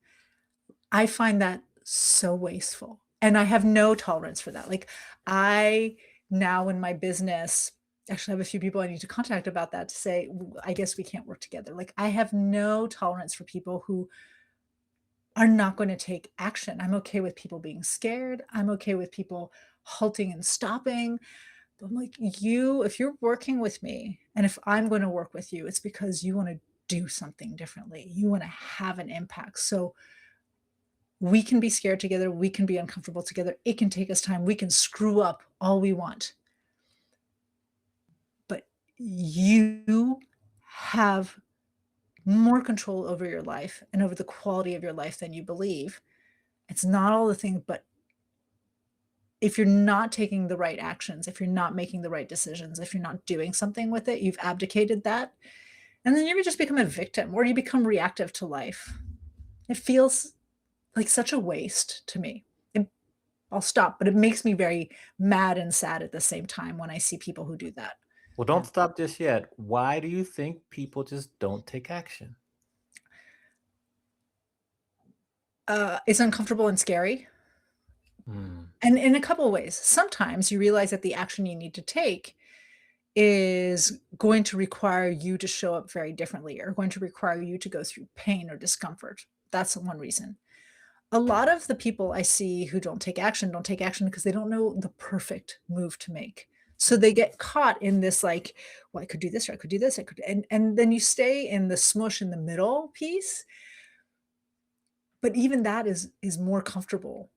I find that so wasteful, and I have no tolerance for that. Like, I now in my business actually have a few people I need to contact about that to say, I guess we can't work together." Like, I have no tolerance for people who are not gonna take action. I'm okay with people being scared. I'm okay with people halting and stopping. But I'm like, if you're working with me, and if I'm gonna work with you, it's because you wanna do something differently. You wanna have an impact. So we can be scared together, we can be uncomfortable together, it can take us time, we can screw up all we want, but you have more control over your life and over the quality of your life than you believe. It's not all the things, but if you're not taking the right actions, if you're not making the right decisions, if you're not doing something with it, you've abdicated that, and then you just become a victim or you become reactive to life. It feels like such a waste to me. It I'll stop, but it makes me very mad and sad at the same time when I see people who do that. Well, Yeah. don't stop just yet. Why do you think people just don't take action? It's uncomfortable and scary, Mm. and in a couple of ways. Sometimes you realize that the action you need to take is going to require you to show up very differently or going to require you to go through pain or discomfort. That's one reason. A lot of the people I see who don't take action because they don't know the perfect move to make. So they get caught in this like, well, I could do this or I could do this, I could, and then you stay in the smush in the middle piece, but even that is more comfortable,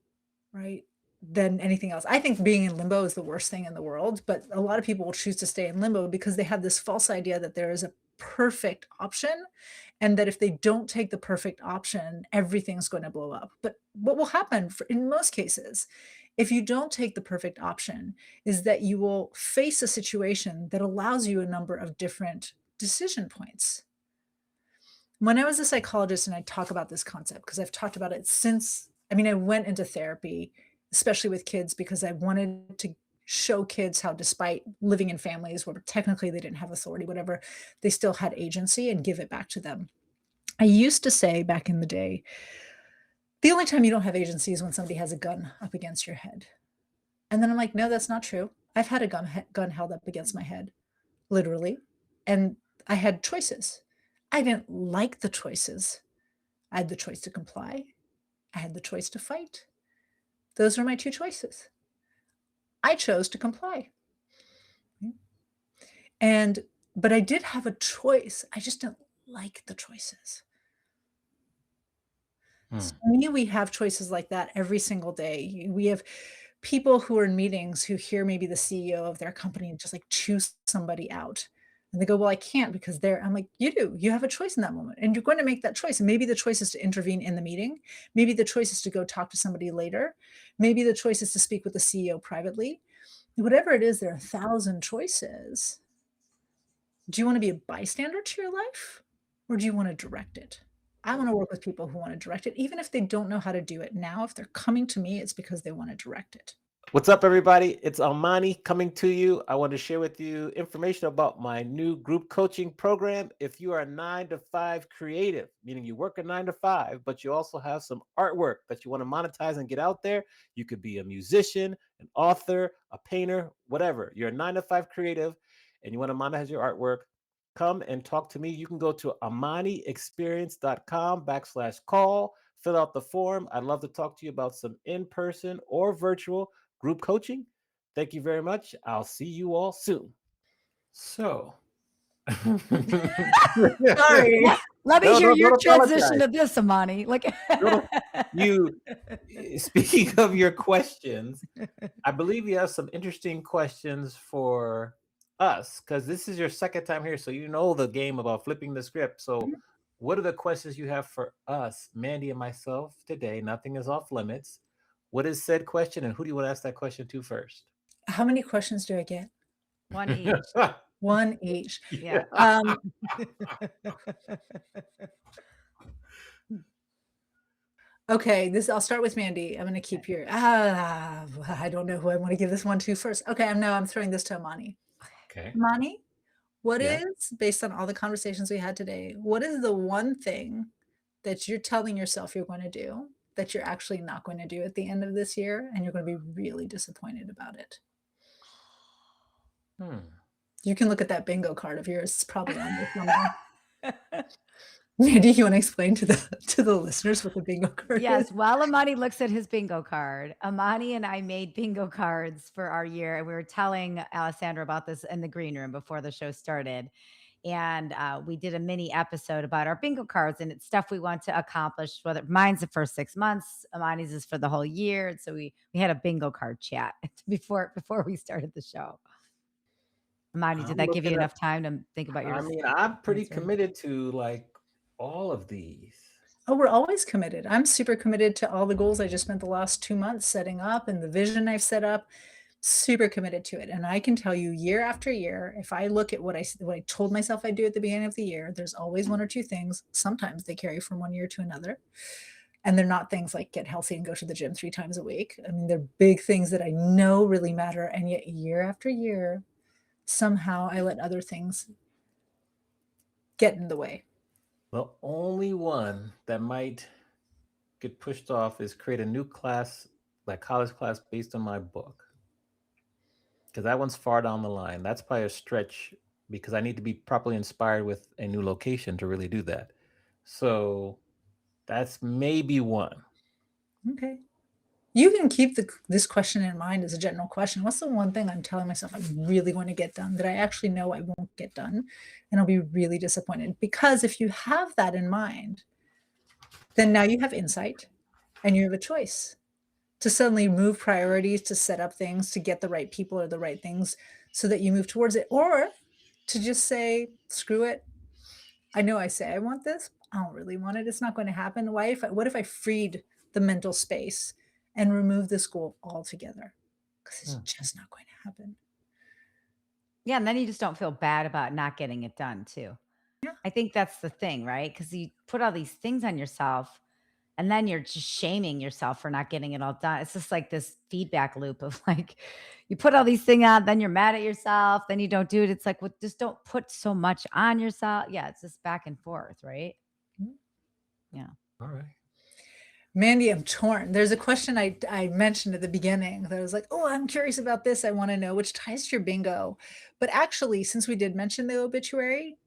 right? than anything else. I think being in limbo is the worst thing in the world, but a lot of people will choose to stay in limbo because they have this false idea that there is a perfect option and that if they don't take the perfect option, everything's going to blow up. But what will happen in most cases, if you don't take the perfect option, is that you will face a situation that allows you a number of different decision points. When I was a psychologist, and I talk about this concept because I've talked about it since, I mean, I went into therapy, especially with kids, because I wanted to show kids how, despite living in families where technically they didn't have authority, whatever, they still had agency and give it back to them. I used to say back in the day, the only time you don't have agency is when somebody has a gun up against your head. And then I'm like, no, that's not true. I've had a gun held up against my head, literally. And I had choices. I didn't like the choices. I had the choice to comply. I had the choice to fight. Those are my two choices. I chose to comply. But I did have a choice. I just didn't like the choices. So for me, we have choices like that every single day. We have people who are in meetings who hear maybe the CEO of their company just like choose somebody out. And they go, well, I can't because I'm like, you do. You have a choice in that moment. And you're going to make that choice. And maybe the choice is to intervene in the meeting. Maybe the choice is to go talk to somebody later. Maybe the choice is to speak with the CEO privately. Whatever it is, there are 1,000 choices. Do you want to be a bystander to your life, or do you want to direct it? I want to work with people who want to direct it, even if they don't know how to do it now. If they're coming to me, it's because they want to direct it. What's up, everybody? It's Amani coming to you. I want to share with you information about my new group coaching program. If you are a 9-to-5 creative, meaning you work a 9 to 5, but you also have some artwork that you want to monetize and get out there, you could be a musician, an author, a painter, whatever. You're a 9-to-5 creative and you want to monetize your artwork, come and talk to me. You can go to amaniexperience.com/call, fill out the form. I'd love to talk to you about some in-person or virtual group coaching. Thank you very much. I'll see you all soon. So, Sorry. Let me hear your don't transition apologize. to this, Amani. Like Speaking of your questions, I believe you have some interesting questions for us because this is your second time here, so you know the game about flipping the script. So, what are the questions you have for us, Mandi and myself today? Nothing is off limits. What is said question, and who do you want to ask that question to first? How many questions do I get? one each. One each. Yeah. Okay, I'll start with Mandi. I'm going to keep your. I don't know who I want to give this one to first. Okay, I'm throwing this to Amani. Okay. Amani, what Yeah. is, based on all the conversations we had today, what is the one thing that you're telling yourself you're going to do that you're actually not going to do at the end of this year, and you're going to be really disappointed about it? You can look at that bingo card of yours. It's probably on there somewhere. Mandi, you want to explain to the listeners what the bingo card Yes, is? while Amani looks at his bingo card, Amani and I made bingo cards for our year, and we were telling Alessandra about this in the green room before the show started. And we did a mini episode about our bingo cards, and it's stuff we want to accomplish. Whether mine's the first 6 months, Amani's is for the whole year. And so we had a bingo card chat before we started the show. Amani, did that give you enough time to think about yours? I mean, I'm pretty answer? committed to like all of these. Oh, we're always committed. I'm super committed to all the goals I just spent the last 2 months setting up and the vision I've set up. Super committed to it. And I can tell you year after year, if I look at what I told myself I'd do at the beginning of the year, there's always one or two things. Sometimes they carry from one year to another. And they're not things like get healthy and go to the gym 3 times a week. I mean, they're big things that I know really matter. And yet year after year, somehow I let other things get in the way. The only one that might get pushed off is create a new class, like college class based on my book. Because that one's far down the line. That's probably a stretch because I need to be properly inspired with a new location to really do that. So that's maybe one. Okay. You can keep this question in mind as a general question. What's the one thing I'm telling myself I really want to get done that I actually know I won't get done? And I'll be really disappointed. Because if you have that in mind, then now you have insight and you have a choice. to suddenly move priorities, to set up things, to get the right people or the right things so that you move towards it, or to just say, screw it. I know I say I want this. I don't really want it. It's not going to happen. What if I freed the mental space and removed this goal altogether? Because it's Hmm. just not going to happen. Yeah, and then you just don't feel bad about not getting it done too. Yeah. I think that's the thing, right? Because you put all these things on yourself and then you're just shaming yourself for not getting it all done. It's just like this feedback loop of like, you put all these things out, then you're mad at yourself, then you don't do it. It's like, well, just don't put so much on yourself. Yeah, it's just back and forth, right? Mhm. Yeah. All right. Mandy, I'm torn. There's a question I mentioned at the beginning that I was like, oh, I'm curious about this. I want to know, which ties to your bingo. But actually, since we did mention the obituary,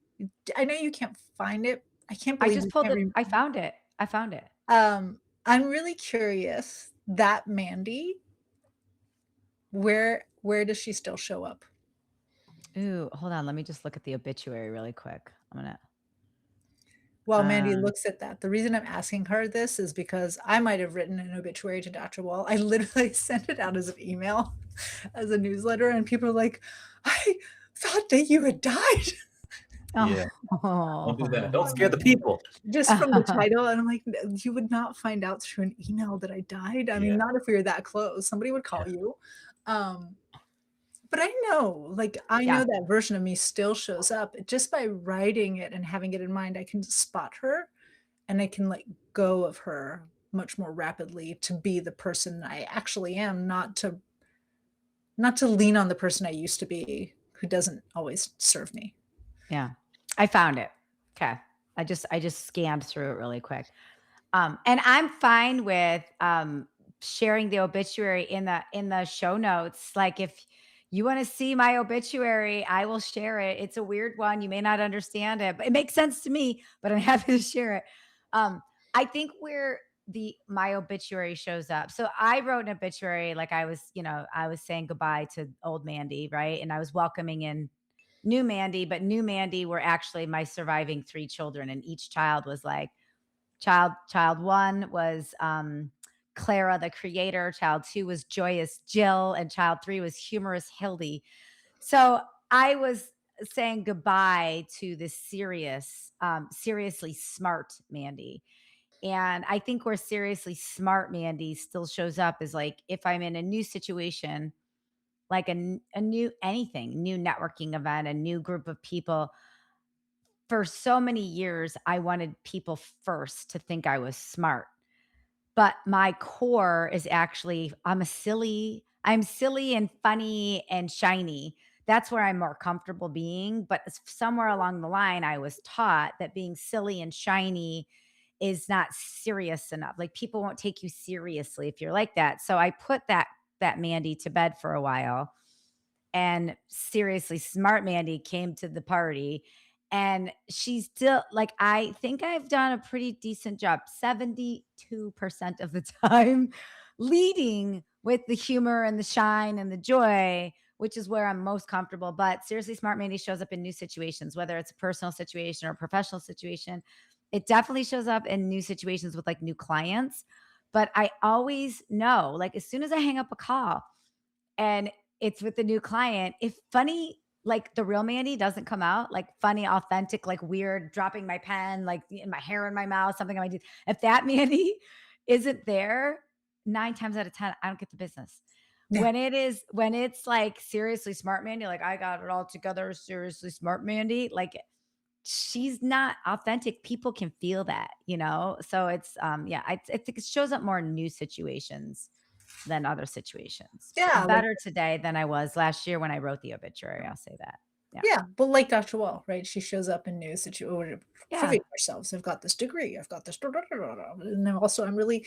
I know you can't find it. I can't I believe just you pulled can't it. remember. I found it. I found it. I'm really curious that Mandy, where does she still show up? Ooh, hold on. Let me just look at the obituary really quick. I'm gonna While Mandy um looks at that, the reason I'm asking her this is because I might have written an obituary to Dr. Wall. I literally sent it out as an email, as a newsletter, and people are like, I thought that you had died. Yeah. Don't do that. Don't scare the Oh. people. Just from the title, and I'm like, "You would not find out through an email that I died." I mean, Yeah. not if we were that close. Somebody would call Yeah. you. Um, but I know, like, I know Yeah. that version of me still shows up. Just by writing it and having it in mind, I can spot her, and I can let go of her much more rapidly to be the person I actually am, not to lean on the person I used to be who doesn't always serve me. Yeah. I found it. Okay. I just scanned through it really quick. And I'm fine with sharing the obituary in the show notes. Like if you want to see my obituary, I will share it. It's a weird one. You may not understand it, but it makes sense to me, but I'm happy to share it. I think where the my obituary shows up. So I wrote an obituary like I was saying goodbye to old Mandy, right? And I was welcoming in new Mandy, but new Mandy were actually my surviving three children. And each child was like, child one was Clara, the creator. Child two was joyous Jill, and child three was humorous Hildy. So I was saying goodbye to this seriously smart Mandy. And I think where seriously smart Mandy still shows up is like if I'm in a new situation, like a new anything, new networking event, a new group of people. For so many years, I wanted people first to think I was smart. But my core is actually I'm silly and funny and shiny. That's where I'm more comfortable being, but somewhere along the line I was taught that being silly and shiny is not serious enough. Like people won't take you seriously if you're like that. So I put that Mandy to bed for a while, and seriously smart Mandy came to the party, and she's still like, I think I've done a pretty decent job 72% of the time leading with the humor and the shine and the joy, which is where I'm most comfortable. But seriously smart Mandy shows up in new situations, whether it's a personal situation or a professional situation. It definitely shows up in new situations with like new clients. But I always know, like, as soon as I hang up a call, and it's with the new client. If funny, like the real Mandy doesn't come out, like funny, authentic, like weird, dropping my pen, like my hair in my mouth, something on my teeth. If that Mandy isn't there, 9 times out of 10, I don't get the business. Yeah. When it's like seriously smart Mandy, like I got it all together, seriously smart Mandy, like she's not authentic. People can feel that, you know? So it's yeah, I think it shows up more in new situations than other situations. Yeah, like Better today than I was last year when I wrote the obituary, I'll say that. Yeah. yeah, but like Dr. Wall, right? She shows up in new or Yeah. proving ourselves. I've got this degree. I've got this, da, da, da, da, da. And then also I'm really,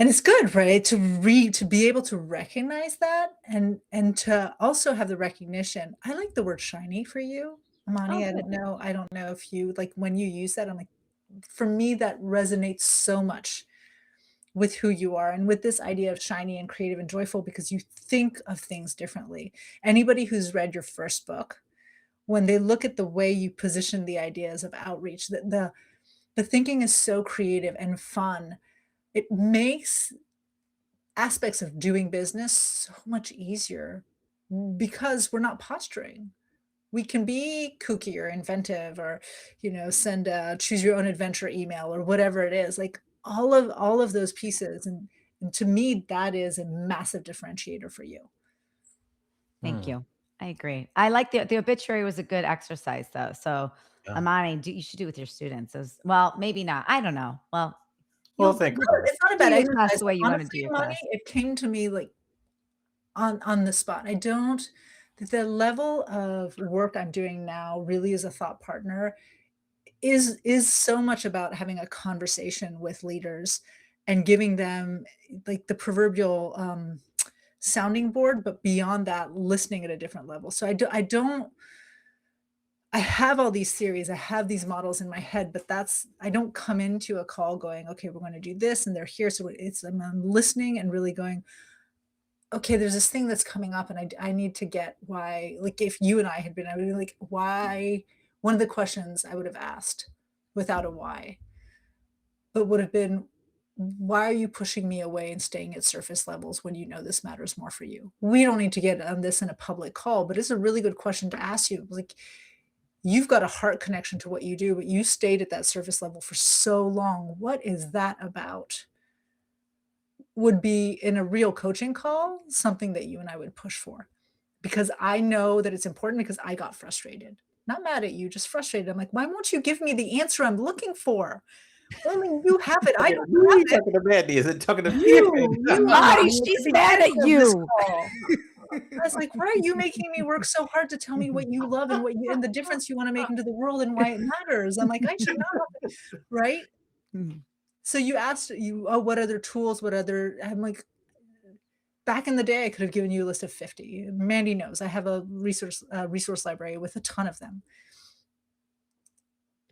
and it's good, right? To be able to recognize that and to also have the recognition. I like the word shiny for you, Oh, Amani. I good. don't know. I don't know if you like when you use that. I'm like, for me, that resonates so much with who you are and with this idea of shiny and creative and joyful because you think of things differently. Anybody who's read your first book, when they look at the way you position the ideas of outreach, the thinking is so creative and fun. It makes aspects of doing business so much easier because we're not posturing. We can be kooky or inventive or, send a choose your own adventure email or whatever it is, like all of those pieces, and to me, that is a massive differentiator for you. Thank Hmm. you. I agree. I like the obituary was a good exercise though. So, Yeah. Amani, you should do with your students as well, maybe not. I don't know. Well, Well, you'll think you'll about it. It's not a do bad your class exercise, the but way you wanna do honestly, your money, class. it came to me, like, on the spot. I don't the level of work I'm doing now really as a thought partner is so much about having a conversation with leaders and giving them, like, the proverbial, sounding board, but beyond that, listening at a different level. So I have all these theories, I have these models in my head, but I don't come into a call going, "Okay, we're gonna do this, and they're here," so I'm listening and really going, "Okay, there's this thing that's coming up, and I need to get why," like, if you and I had been, I would be like, "Why?" One of the questions I would have asked without a why, but would have been, "Why are you pushing me away and staying at surface levels when you know this matters more for you?" We don't need to get on this in a public call, but it's a really good question to ask you, like, you've got a heart connection to what you do, but you stayed at that surface level for so long. What is that about? Would be in a real coaching call, something that you and I would push for because I know that it's important because I got frustrated. Not mad at you, just frustrated. I'm like, why won't you give me the answer I'm looking for? Only you have it. I don't Who are have you it. talking to, Mandy? Is it talking to me? You Amani, Amani, at the she's mad at beginning of this you. call. I was like, "Why are you making me work so hard to tell me what you love and the difference you wanna make into the world and why it matters?" I'm like, "I should not have to," right? Mhm. So you asked "Oh, what other tools, what other," I'm like, back in the day, I could have given you a list of 50. Mandy knows I have a resource library with a ton of them.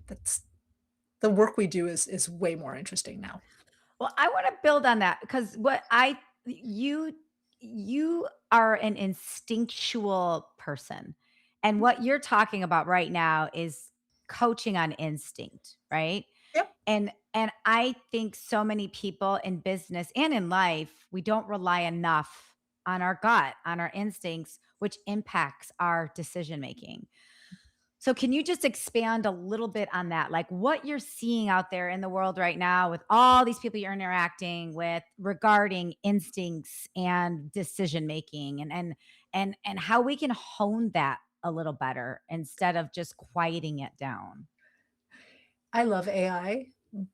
That's the work we do is way more interesting now. Well, I wanna build on that because what I you are an instinctual person, and what you're talking about right now is coaching on instinct, right? Yep. And I think so many people in business and in life, we don't rely enough on our gut, on our instincts, which impacts our decision making. So can you just expand a little bit on that? Like what you're seeing out there in the world right now with all these people you're interacting with regarding instincts and decision making and how we can hone that a little better instead of just quieting it down. I love AI,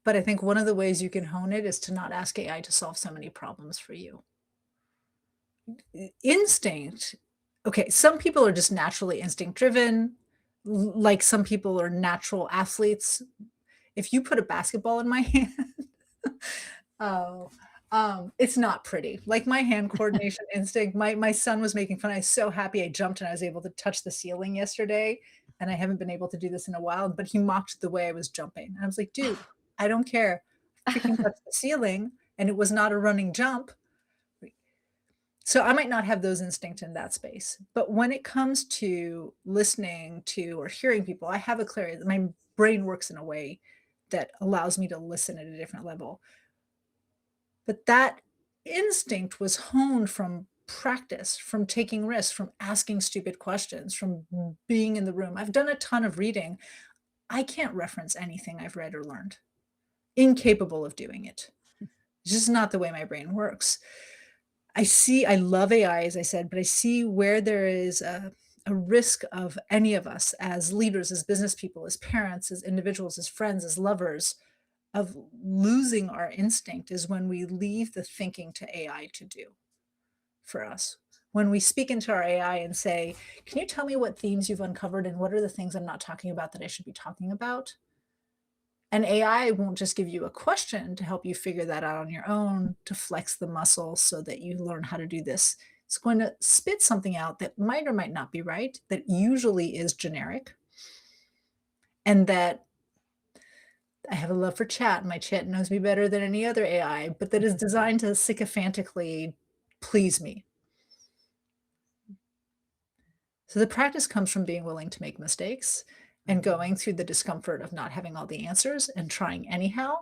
but I think one of the ways you can hone it is to not ask AI to solve so many problems for you. Instinct, okay, some people are just naturally instinct driven, like some people are natural athletes. If you put a basketball in my hand, oh, it's not pretty. Like my hand coordination instinct, my son was making fun. I was so happy I jumped and I was able to touch the ceiling yesterday, and I haven't been able to do this in a while, but he mocked the way I was jumping. And I was like, "Dude, I don't care. Freaking touch the ceiling," and it was not a running jump. So I might not have those instincts in that space. But when it comes to listening to or hearing people, I have a clarity. My brain works in a way that allows me to listen at a different level. But that instinct was honed from practice, from taking risks, from asking stupid questions, from being in the room. I've done a ton of reading. I can't reference anything I've read or learned. Incapable of doing it. It's just not the way my brain works. I love AI, as I said, but I see where there is a risk of any of us as leaders, as business people, as parents, as individuals, as friends, as lovers, of losing our instinct is when we leave the thinking to AI to do for us. When we speak into our AI and say, "Can you tell me what themes you've uncovered and what are the things I'm not talking about that I should be talking about?" And AI won't just give you a question to help you figure that out on your own, to flex the muscle so that you learn how to do this. It's going to spit something out that might or might not be right, that usually is generic, and that I have a love for chat. My chat knows me better than any other AI, but that is designed to sycophantically please me. So the practice comes from being willing to make mistakes and going through the discomfort of not having all the answers and trying anyhow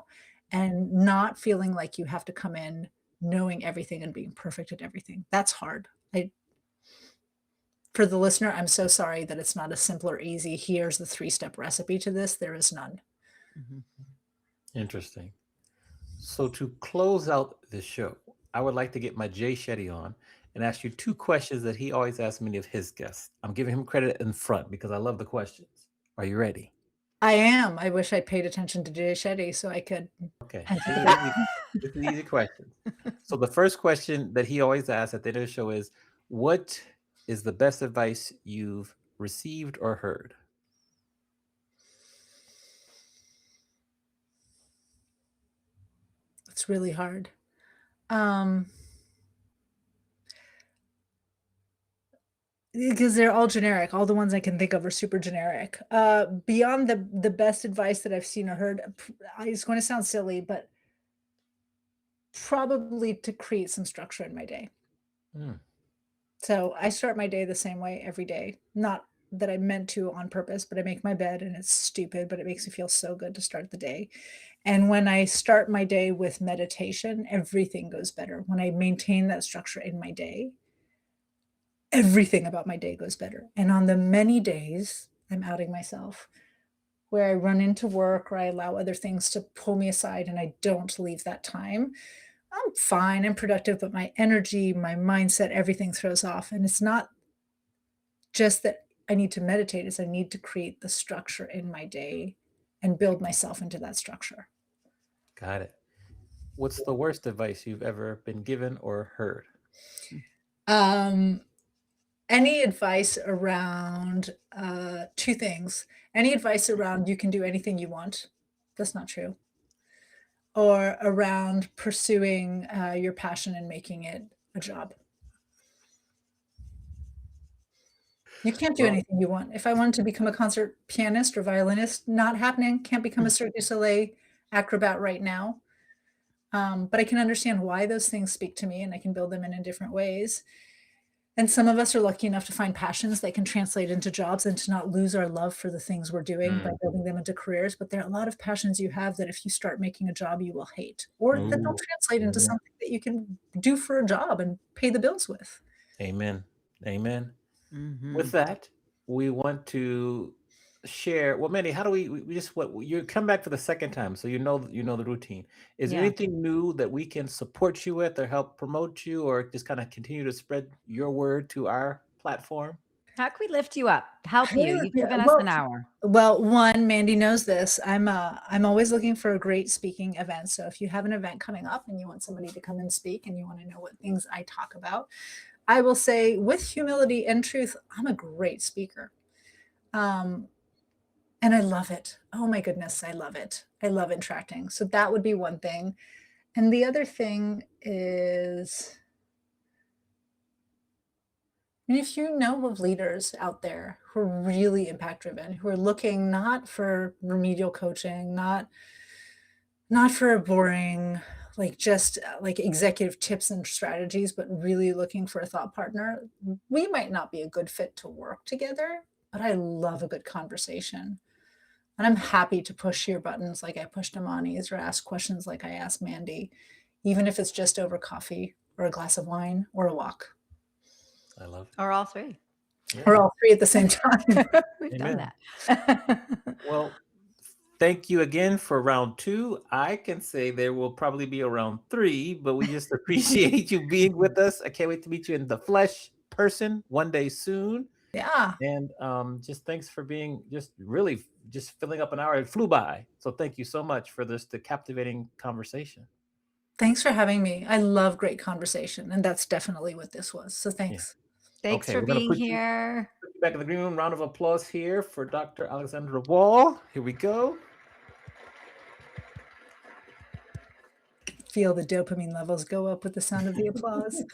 and not feeling like you have to come in knowing everything and being perfect at everything. That's hard. For the listener, I'm so sorry that it's not a simple or easy, here's the 3-step recipe to this. There is none. Mhm. Interesting. So to close out the show, I would like to get my Jay Shetty on and ask you 2 questions that he always asks many of his guests. I'm giving him credit in front because I love the questions. Are you ready? I am. I wish I paid attention to Jay Shetty so I could Okay. This is anticipate. easy. This is easy questions. So the first question that he always asks at the end of the show is, what is the best advice you've received or heard? It's really hard. Um, because they're all generic. All the ones I can think of are super generic. Beyond the best advice that I've seen or heard, it's going to sound silly, but probably to create some structure in my day. Hmm. So I start my day the same way every day. Not that I meant to on purpose, but I make my bed and it's stupid, but it makes me feel so good to start the day. And when I start my day with meditation, everything goes better. When I maintain that structure in my day, everything about my day goes better. And on the many days, I'm outing myself, where I run into work or I allow other things to pull me aside and I don't leave that time, I'm fine, I'm productive, but my energy, my mindset, everything throws off. And it's not just that I need to meditate, it's I need to create the structure in my day and build myself into that structure. Got it. What's the worst advice you've ever been given or heard? Um, any advice around 2 things. Any advice around you can do anything you want. That's not true. Or around pursuing your passion and making it a job. You can't do Well, anything you want. If I wanted to become a concert pianist or violinist, not happening. Can't become a Cirque du Soleil acrobat right now. But I can understand why those things speak to me and I can build them in different ways. And some of us are lucky enough to find passions that can translate into jobs and to not lose our love for the things we're doing by mm, building them into careers. But there are a lot of passions you have that if you start making a job, you will hate, or that don't ooh, translate into amen. something that you can do for a job and pay the bills with. Amen. Amen. With Mhm. that, we want to share. Well, Mandy, how do we just what you come back for the second time, so you know the routine. Is there Yeah. anything new that we can support you with or help promote you or just kind of continue to spread your word to our platform? How can we lift you up? Help Hey, you? You've yeah, given us well, an hour. one, Mandy knows this. I'm always looking for a great speaking event. So if you have an event coming up and you want somebody to come and speak and you want to know what things I talk about, I will say with humility and truth, I'm a great speaker. Um, and I love it. Oh my goodness, I love it. I love interacting. So that would be one thing. And the other thing is, and if you know of leaders out there who are really impact driven, who are looking not for remedial coaching, not for a boring, like just like executive tips and strategies, but really looking for a thought partner, we might not be a good fit to work together, but I love a good conversation. And I'm happy to push your buttons like I pushed Amani's or ask questions like I asked Mandy, even if it's just over coffee or a glass of wine or a walk I love it. Or all three. or Yeah. all three at the same time. We've done Amen. that. Well, thank you again for round two. I can say there will probably be a round three, but we just appreciate you being with us. I can't wait to meet you in the flesh person one day soon. Yeah. And just thanks for being just really just filling up an hour. It flew by. So thank you so much for this the captivating conversation. Thanks for having me. I love great conversation, and that's definitely what this was. So Yeah. thanks. Thanks Okay, for we're gonna being here. put you back in the green room. Round of applause here for Dr. Alessandra Wall. Here we go. Feel the dopamine levels go up with the sound of the applause.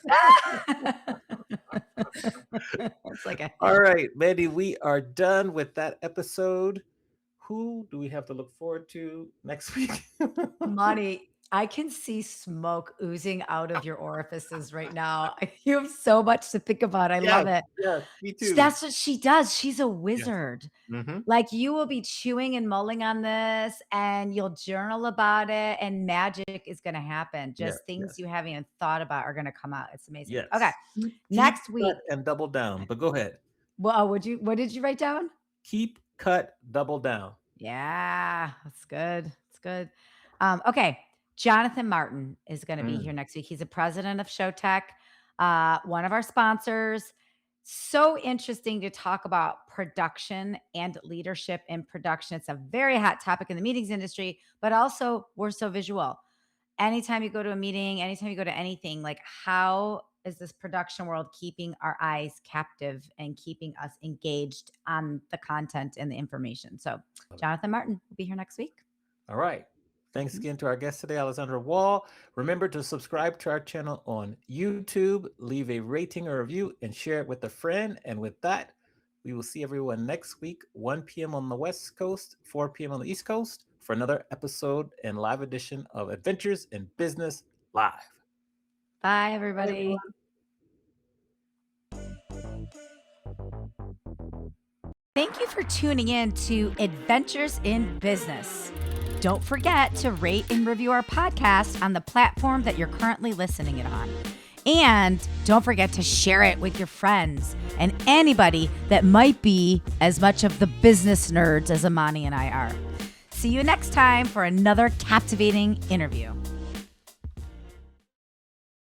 It's like a All right, Mandy, we are done with that episode. Who do we have to look forward to next week? Monty. I can see smoke oozing out of your orifices right now. You have so much to think about. I Yes, love it. yes, me too. That's what she does. She's a Yes. wizard. Mhm. Like, you will be chewing and mulling on this, and you'll journal about it, and magic is gonna happen. Yes, Just things yes, you haven't even thought about are gonna come out. It's amazing. Okay, yes. Keep, next cut, week. and double down, but go ahead. Well, what did you write down? Keep, cut, double down. Yeah, that's good. That's good. Okay, Jonathan Martin is going to be here Mm, next week. He's a president of Showtech, one of our sponsors. So interesting to talk about production and leadership in production. It's a very hot topic in the meetings industry, but also we're so visual. Anytime you go to a meeting, anytime you go to anything, like, how is this production world keeping our eyes captive and keeping us engaged on the content and the information? So, Jonathan Martin will be here next week. all right. Thanks Mhm. again to our guest today, Alessandra Wall. Remember to subscribe to our channel on YouTube, leave a rating or review, and share it with a friend. And with that, we will see everyone next week, 1 p.m. on the West Coast, 4 p.m. on the East Coast, for another episode and live edition of Adventures in Business Live. Bye, Bye, everyone. everybody. Thank you for tuning in to Adventures in Business. Don't forget to rate and review our podcast on the platform that you're currently listening it on. And don't forget to share it with your friends and anybody that might be as much of the business nerds as Amani and I are. See you next time for another captivating interview.